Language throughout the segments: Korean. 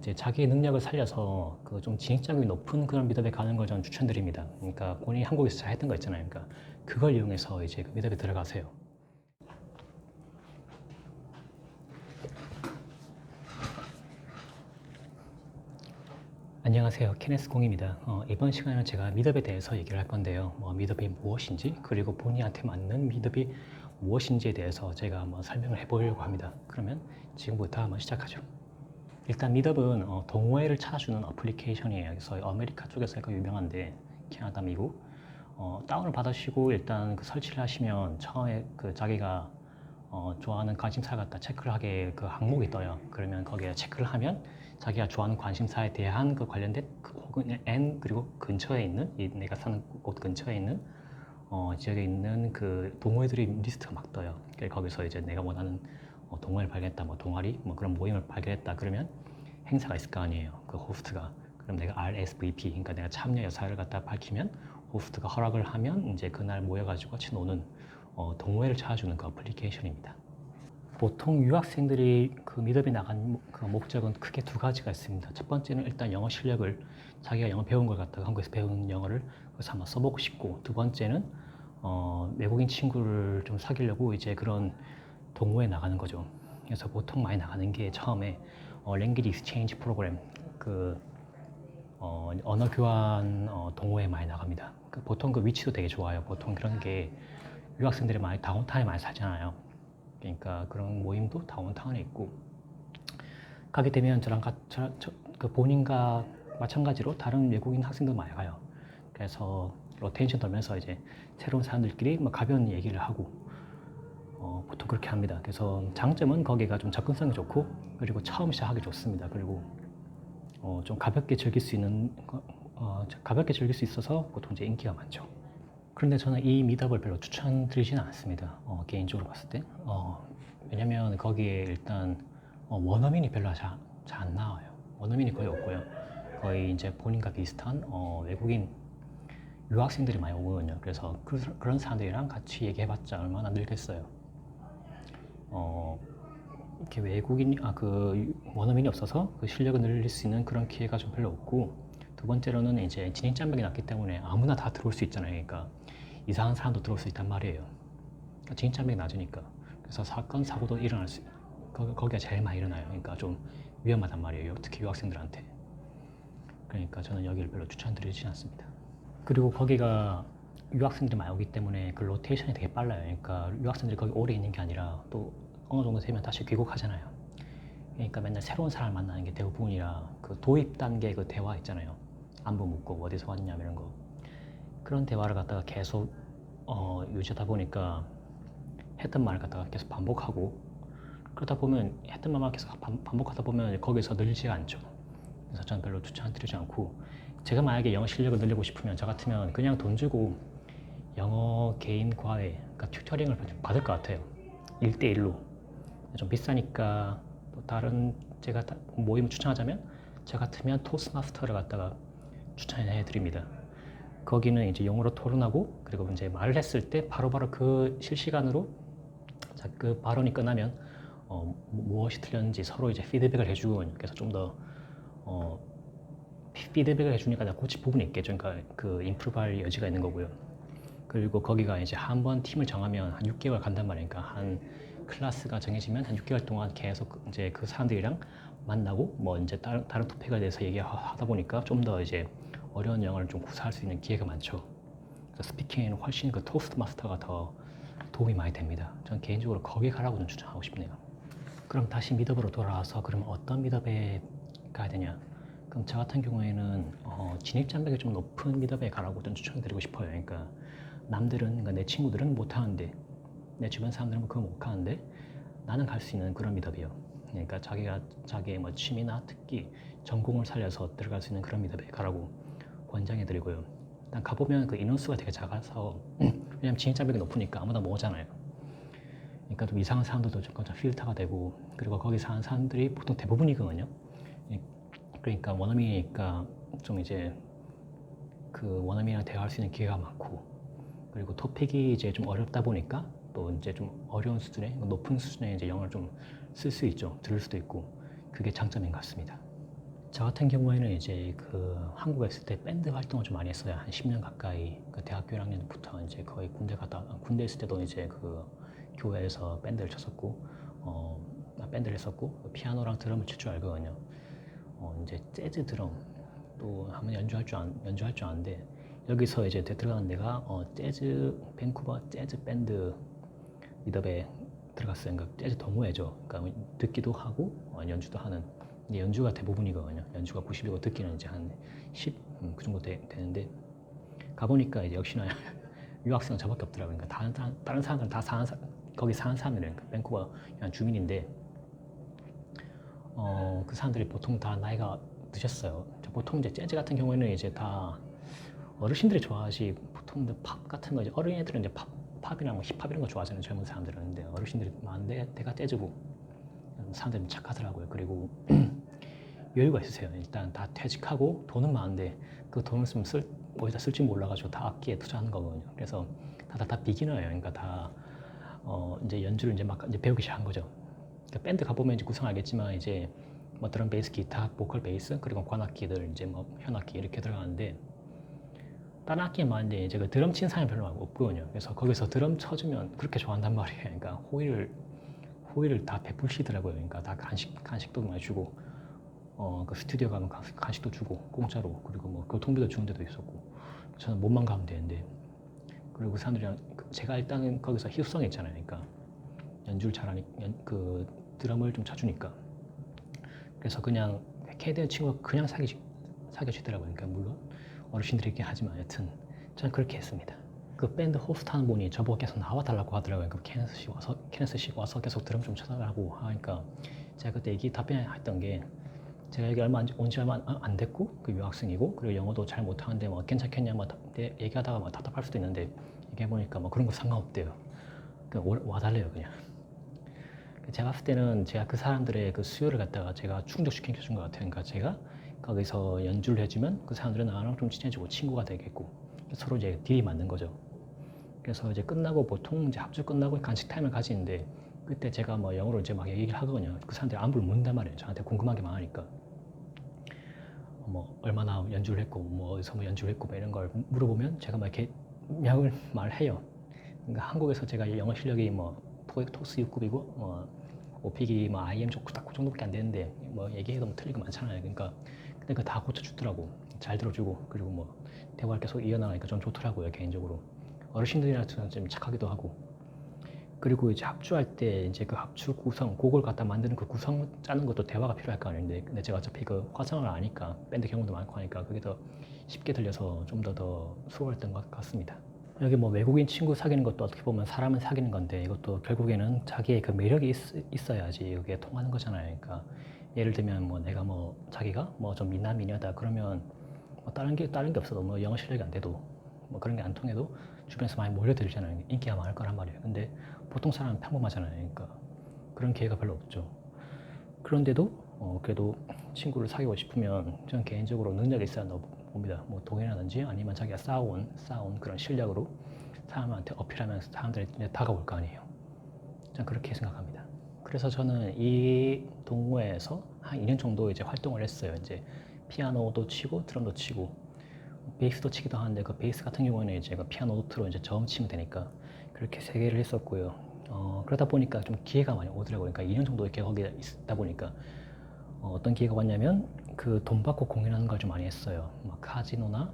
이제 자기 능력을 살려서 그 좀 진입장벽이 높은 그런 미드업에 가는 걸 저는 추천드립니다. 그러니까 본인이 한국에서 잘 했던 거 있잖아요. 그러니까 그걸 이용해서 이제 그 미드업에 들어가세요. 안녕하세요. 케네스 공입니다. 이번 시간에는 제가 미드업에 대해서 얘기를 할 건데요. 미드업이 무엇인지, 그리고 본인한테 맞는 미드업이 무엇인지에 대해서 제가 한번 설명을 해보려고 합니다. 그러면 지금부터 한번 시작하죠. 일단 미드업은 동호회를 찾아주는 어플리케이션이에요. 그래서 아메리카 쪽에서 유명한데, 캐나다, 미국. 다운을 받으시고 일단 그 설치를 하시면 처음에 그 자기가 좋아하는 관심사 갖다 체크를 하게 그 항목이 떠요. 그러면 거기에 체크를 하면 자기가 좋아하는 관심사에 대한 그 관련된 혹은 N 그리고 근처에 있는 내가 사는 곳 근처에 있는 지역에 있는 그 동호회들이 리스트가 막 떠요. 거기서 이제 내가 원하는 동호회를 발견했다, 뭐 동아리, 뭐 그런 모임을 발견했다 그러면 행사가 있을 거 아니에요. 그 호스트가. 그럼 내가 RSVP, 그러니까 내가 참여 여사를 갖다 밝히면 호스트가 허락을 하면 이제 그날 모여가지고 같이 노는 동호회를 찾아주는 그 어플리케이션입니다. 보통 유학생들이 그 미드업에 나간 그 목적은 크게 두 가지가 있습니다. 첫 번째는 일단 영어 실력을 자기가 영어 배운 걸 갖다가 한국에서 배운 영어를 그래서 한번 써보고 싶고, 두 번째는 외국인 친구를 좀 사귀려고 이제 그런 동호회에 나가는 거죠. 그래서 보통 많이 나가는 게 처음에 Language Exchange 프로그램, 그 언어 교환 동호회 많이 나갑니다. 보통 그 위치도 되게 좋아요. 보통 그런 게 유학생들이 많이 다운타운에 많이 살잖아요. 그러니까 그런 모임도 다운타운에 있고, 가게 되면 그 본인과 마찬가지로 다른 외국인 학생도 많이 가요. 그래서 로테이션 돌면서 이제 새로운 사람들끼리 뭐 가벼운 얘기를 하고 보통 그렇게 합니다. 그래서 장점은 거기가 좀 접근성이 좋고, 그리고 처음 시작하기 좋습니다. 그리고 좀 가볍게 즐길 수 있는 가볍게 즐길 수 있어서 보통 이제 인기가 많죠. 그런데 저는 이 미드업을 별로 추천드리지는 않습니다. 개인적으로 봤을 때. 왜냐면 거기에 일단 원어민이 별로 잘 안 나와요. 원어민이 거의 없고요. 거의 이제 본인과 비슷한 외국인 유학생들이 많이 오거든요. 그래서 그런 사람들이랑 같이 얘기해봤자 얼마나 늘겠어요. 이렇게 그 원어민이 없어서 그 실력을 늘릴 수 있는 그런 기회가 좀 별로 없고, 두 번째로는 이제 진입장벽이 낮기 때문에 아무나 다 들어올 수 있잖아요. 그러니까 이상한 사람도 들어올 수 있단 말이에요. 그러니까 진입장벽이 낮으니까. 그래서 사건, 사고도 일어날 수, 거기가 제일 많이 일어나요. 그러니까 좀 위험하단 말이에요. 특히 유학생들한테. 그러니까 저는 여기를 별로 추천드리지 않습니다. 그리고 거기가 유학생들이 많이 오기 때문에 그 로테이션이 되게 빨라요. 그러니까 유학생들이 거기 오래 있는 게 아니라 또 어느 정도 되면 다시 귀국하잖아요. 그러니까 맨날 새로운 사람을 만나는 게 대부분이라 그 도입 단계 그 대화 있잖아요. 안부 묻고 어디서 왔냐 이런 거. 그런 대화를 갖다가 계속 유지하다 보니까 했던 말을 갖다가 계속 반복하고, 그러다 보면 했던 말만 계속 반복하다 보면 거기서 늘지가 않죠. 그래서 저는 별로 추천드리지 않고, 제가 만약에 영어 실력을 늘리고 싶으면 저 같으면 그냥 돈 주고 영어 개인 과외, 그러니까 튜터링을 받을 것 같아요. 1대1로. 좀 비싸니까 또 다른 제가 모임을 추천하자면 저 같으면 토스마스터를 갖다가 추천해 드립니다. 거기는 이제 영어로 토론하고, 그리고 이제 말을 했을 때 바로바로 그 실시간으로 그 발언이 끝나면 무엇이 틀렸는지 서로 이제 피드백을 해주거든요. 그래서 좀 더 피드백을 해주니까 고칠 부분이 있겠죠. 그러니까 그 임프루브할 여지가 있는 거고요. 그리고 거기가 이제 한 번 팀을 정하면 한 6개월 간단 말이니까, 그러니까 한 클래스가 정해지면 한 6개월 동안 계속 이제 그 사람들이랑 만나고 뭐 이제 다른 토픽에 대해서 얘기하다 보니까 좀 더 이제 어려운 영어를 좀 구사할 수 있는 기회가 많죠. 그래서 스피킹에는 훨씬 그 토스트 마스터가 더 도움이 많이 됩니다. 저는 개인적으로 거기 가라고 좀 추천하고 싶네요. 그럼 다시 미드업으로 돌아와서 그럼 어떤 미드업에 가야 되냐? 그럼 저 같은 경우에는 진입장벽이 좀 높은 미드업에 가라고 좀 추천드리고 싶어요. 그러니까 남들은, 그러니까 내 친구들은 못 하는데, 내 주변 사람들은 그거 못 하는데 나는 갈 수 있는 그런 미드업이요. 그러니까 자기가 자기의 뭐 취미나 특기, 전공을 살려서 들어갈 수 있는 그런 미드업에 가라고 권장해드리고요. 일단 가보면 그 인원수가 되게 작아서 왜냐면 진입장벽이 높으니까 아무나 못 오잖아요. 그러니까 좀 이상한 사람들도 좀 필터가 되고, 그리고 거기 사는 사람들이 보통 대부분이거든요. 그러니까 원어민이니까 좀 이제 그 원어민이랑 대화할 수 있는 기회가 많고, 그리고 토픽이 이제 좀 어렵다 보니까 또 이제 좀 어려운 수준의 높은 수준의 이제 영어를 좀 쓸 수 있죠. 들을 수도 있고, 그게 장점인 것 같습니다. 저 같은 경우에는 이제 그 한국에 있을 때 밴드 활동을 좀 많이 했어요. 한 10년 가까이. 그 대학교 1학년부터 이제 거의 군대 있을 때도 이제 그 교회에서 밴드를 쳤었고, 밴드를 했었고, 피아노랑 드럼을 칠 줄 알거든요. 이제 재즈 드럼 또 한번 연주할 줄 아는데, 여기서 이제 들어가는 데가 밴쿠버 재즈 밴드 미덥에 들어갔어요. 그러니까 재즈 동호회죠. 그러니까 듣기도 하고 연주도 하는. 근데 연주가 대부분이거든요. 연주가 90이고 듣기는 이제 한 10, 그 정도 되는데, 가보니까 이제 역시나 유학생은 저밖에 없더라고요. 그러니까 다른 사람들은 다 거기 사는 사람들은 그 밴쿠버 그냥 주민인데, 그 사람들이 보통 다 나이가 드셨어요. 보통 이제 재즈 같은 경우에는 이제 다 어르신들이 좋아하지, 보통 팝 같은 거 이제 어린애들은 이제 팝이나 뭐 힙합 이런 거 좋아하잖아요. 젊은 사람들은. 근데 어르신들이 많은데 대가 재즈고 사람들이 착하더라고요. 그리고 여유가 있으세요. 일단 다 퇴직하고 돈은 많은데 그 돈을 쓰면 어디다 쓸지 몰라가지고 다 악기에 투자하는 거거든요. 그래서 다 비기너예요. 그러니까 다 이제 연주를 이제 막 이제 배우기 시작한 거죠. 그러니까 밴드 가보면 이제 구성 알겠지만 이제 뭐 드럼, 베이스, 기타, 보컬, 베이스 그리고 관악기들 이제 뭐 현악기 이렇게 들어가는데, 다른 악기는 많은데 이제 그 드럼 친 사람이 별로 없거든요. 그래서 거기서 드럼 쳐주면 그렇게 좋아한단 말이에요. 그러니까 호의를 다 베풀시더라고요. 그러니까 다 간식도 많이 주고, 그 스튜디오 가면 간식도 주고 공짜로, 그리고 뭐 교통비도 주는 데도 있었고, 저는 몸만 가면 되는데, 그리고 그 사람들이랑 제가 일단은 거기서 희소성이 있잖아요. 그러니까 연주를 잘하니 그 드럼을 좀 쳐주니까, 그래서 그냥 캐디의 친구가 그냥 사귀어주더라고요. 그러니까 물론 어르신들이긴 하지만 여튼 저는 그렇게 했습니다. 그 밴드 호스트하는 분이 저보고 계속 나와달라고 하더라고요. 그 케네스 씨 와서 계속 드럼 좀 쳐달라고 하니까, 제가 그때 답변했던 게, 제가 여기 온 지 얼마 안 됐고 그 유학생이고 그리고 영어도 잘 못하는데 뭐 괜찮겠냐 뭐 얘기하다가 뭐 답답할 수도 있는데, 얘기해보니까 뭐 그런 거 상관없대요. 그냥 와달래요 그냥. 제가 봤을 때는 제가 그 사람들의 그 수요를 갖다가 제가 충족시켜준 것 같아요. 그러니까 제가 거기서 연주를 해주면 그 사람들은 나랑 좀 친해지고 친구가 되겠고, 서로 이제 딜이 맞는 거죠. 그래서 이제 끝나고 보통 이제 합주 끝나고 간식 타임을 가지는데, 그때 제가 뭐 영어로 이제 막 얘기를 하거든요. 그 사람들이 안부를 묻는단 말이에요. 저한테 궁금한 게 많으니까. 뭐 얼마나 연주를 했고 뭐 어디서 뭐 연주를 했고 뭐 이런 걸 물어보면 제가 막 이렇게 말해요. 그러니까 한국에서 제가 영어 실력이 뭐 토익 토스 6급이고 뭐 오픽이 뭐 IM 좋고 딱 그 정도밖에 안 되는데, 뭐 얘기해도 뭐 틀린 거 많잖아요. 그러니까 근데 그거 다 고쳐주더라고. 잘 들어주고, 그리고 뭐 대화를 계속 이어나가니까 좀 좋더라고요 개인적으로. 어르신들이랑 좀 착하기도 하고. 그리고 이제 합주할 때 이제 그 합주 구성, 곡을 갖다 만드는 그 구성 짜는 것도 대화가 필요할 거 아닌데, 근데 제가 어차피 그 화성을 아니까, 밴드 경험도 많고 하니까 그게 더 쉽게 들려서 좀 더 수월했던 것 같습니다. 여기 뭐 외국인 친구 사귀는 것도 어떻게 보면 사람을 사귀는 건데, 이것도 결국에는 자기의 그 매력이 있어야지 이게 통하는 거잖아요. 그러니까 예를 들면 뭐 내가 뭐 자기가 뭐 좀 미남이냐다 그러면 뭐 다른 게 없어도 뭐 영어 실력이 안 돼도 뭐 그런 게 안 통해도 주변에서 많이 몰려들잖아요. 인기가 많을 거란 말이에요. 근데 보통 사람은 평범하잖아요. 그러니까 그런 기회가 별로 없죠. 그런데도 그래도 친구를 사귀고 싶으면 저는 개인적으로 능력이 있어야 한다고 봅니다. 뭐 동이라든지 아니면 자기가 쌓아온 그런 실력으로 사람한테 어필하면서 사람들이 다가올 거 아니에요. 저는 그렇게 생각합니다. 그래서 저는 이 동호회에서 한 2년 정도 이제 활동을 했어요. 이제 피아노도 치고 드럼도 치고 베이스도 치기도 하는데, 그 베이스 같은 경우에는 이제 그 피아노 노트로 이제 저음 치면 되니까 그렇게 3개를 했었고요. 그러다 보니까 좀 기회가 많이 오더라고요. 그러니까 2년 정도 이렇게 거기에 있다 보니까 어떤 기회가 왔냐면, 그 돈 받고 공연하는 걸 좀 많이 했어요. 막 카지노나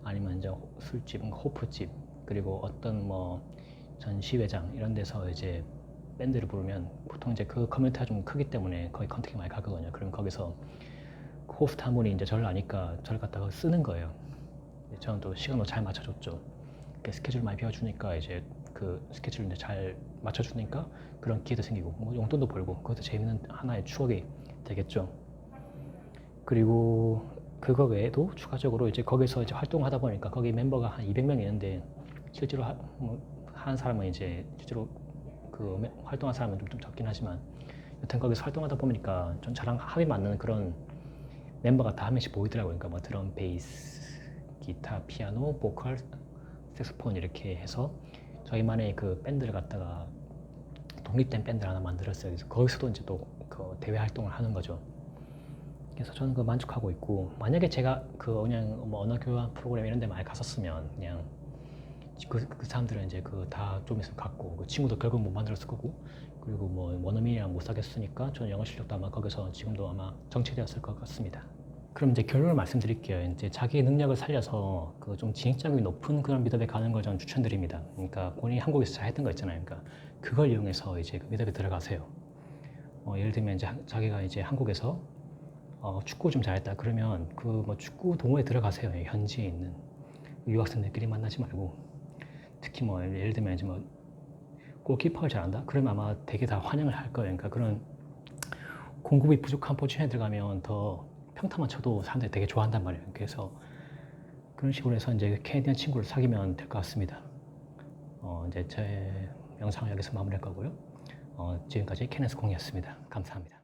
아니면 이제 술집, 호프집, 그리고 어떤 뭐 전시회장 이런 데서 이제 밴드를 부르면 보통 이제 그 커뮤니티가 좀 크기 때문에 거의 컨택이 많이 가거든요. 그럼 거기서 호스트 한 분이 이제 저를 아니까 저를 갖다가 쓰는 거예요. 저는 또 시간도 잘 맞춰줬죠. 스케줄 많이 비워주니까 이제 그 스케줄 이제 잘 맞춰주니까 그런 기회도 생기고 뭐 용돈도 벌고, 그것도 재밌는 하나의 추억이 되겠죠. 그리고 그거 외에도 추가적으로 이제 거기서 이제 활동하다 보니까 거기 멤버가 한 200명 있는데, 실제로 하는 사람은 이제 실제로 그 활동한 사람은 좀 적긴 하지만, 여튼 거기서 활동하다 보니까 전 저랑 합이 맞는 그런 멤버가 다 한 명씩 보이더라고요. 그러니까 뭐 드럼, 베이스, 기타, 피아노, 보컬, 색소폰 이렇게 해서 저희만의 그 밴드를 갖다가 독립된 밴드를 하나 만들었어요. 그래서 거기서도 이제 또 그 대외 활동을 하는 거죠. 그래서 저는 그 만족하고 있고, 만약에 제가 그 그냥 뭐 언어 교환 프로그램 이런 데 많이 갔었으면 그냥 그 사람들은 이제 그 다 좀 있으면 갔고, 그 친구도 결국 못 만들었을 거고, 그리고 뭐 원어민이랑 못 사겠으니까 저는 영어 실력도 아마 거기서 지금도 아마 정체되었을 것 같습니다. 그럼 이제 결론을 말씀드릴게요. 이제 자기의 능력을 살려서 그 좀 진입장벽이 높은 그런 미드업에 가는 걸 저는 추천드립니다. 그러니까 본인이 한국에서 잘 했던 거 있잖아요. 그러니까 그걸 이용해서 이제 그 미드업에 들어가세요. 예를 들면 이제 자기가 이제 한국에서 축구 좀 잘했다 그러면 그 뭐 축구 동호회 들어가세요. 현지에 있는 유학생들끼리 만나지 말고, 특히 뭐 예를 들면 이제 뭐 골키퍼를 잘한다 그러면 아마 되게 다 환영을 할 거예요. 그러니까 그런 공급이 부족한 포지션에 들어가면 더 평타만 쳐도 사람들이 되게 좋아한단 말이에요. 그래서 그런 식으로 해서 이제 캐네디언 친구를 사귀면 될 것 같습니다. 이제 제 영상을 여기서 마무리할 거고요. 지금까지 케네스 공이었습니다. 감사합니다.